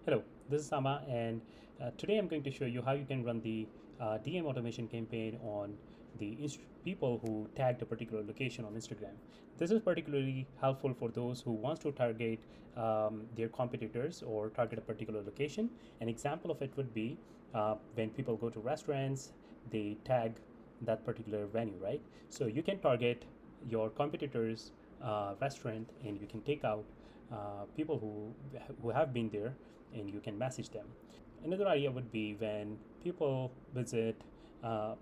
Hello, this is Sama, and today I'm going to show you how you can run the DM automation campaign on the people who tagged a particular location on Instagram. This is particularly helpful for those who wants to target their competitors or target a particular location. An example of it would be when people go to restaurants, they tag that particular venue, right? So you can target your competitors' restaurant, and you can take out people who have been there, and you can message them. Another idea would be when people visit uh,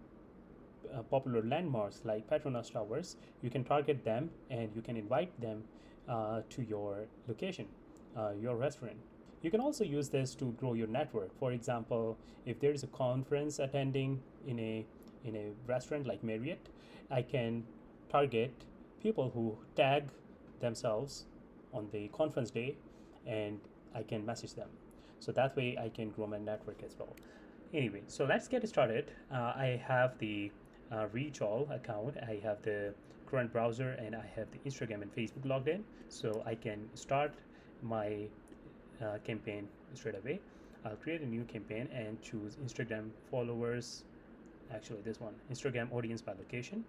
popular landmarks like Petronas Towers, you can target them and you can invite them to your location, your restaurant. You can also use this to grow your network. For example, if there is a conference attending in a restaurant like Marriott, I can target people who tag themselves on the conference day, and I can message them. So that way I can grow my network as well. Anyway, so let's get started. I have the Reach All account. I have the current browser, and I have the Instagram and Facebook logged in. So I can start my campaign straight away. I'll create a new campaign and choose Instagram followers. Actually, this one, Instagram audience by location.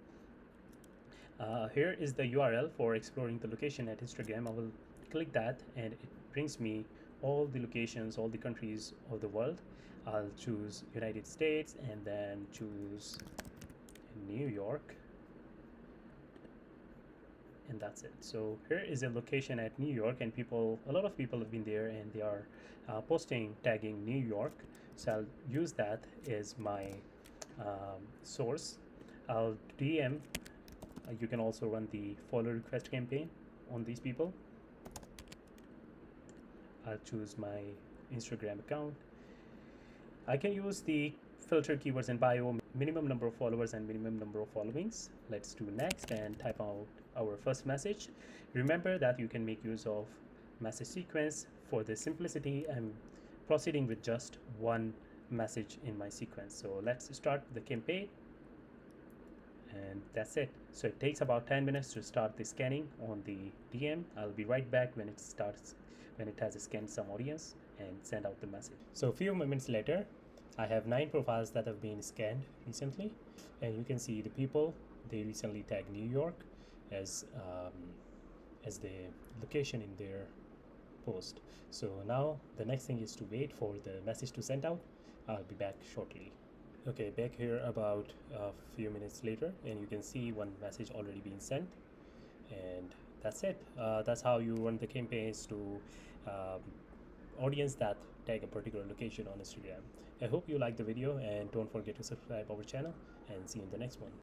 Here is the URL for exploring the location at Instagram. I will click that, and it brings me all the locations, all the countries of the world. I'll choose United States and then choose New York, and that's it. So here is a location at New York, and a lot of people have been there, and they are posting, tagging New York. So I'll use that as my source. I'll DM. You can also run the follow request campaign on these people. I'll choose my Instagram account. I can use the filter keywords in bio, minimum number of followers and minimum number of followings. Let's do next and type out our first message. Remember that you can make use of message sequence. For the simplicity, I'm proceeding with just one message in my sequence. So let's start the campaign, and that's it. So it takes about 10 minutes to start the scanning on the DM. I'll be right back when it has scanned some audience and send out the message. So a few moments later, I have 9 profiles that have been scanned recently, and you can see the people, they recently tagged New York as the location in their post. So now the next thing is to wait for the message to send out. I'll be back shortly. Okay, back here about a few minutes later, and you can see one message already being sent, and that's it. That's how you run the campaigns to um, audience that tag a particular location on Instagram. I hope you like the video, and don't forget to subscribe our channel, and see you in the next one.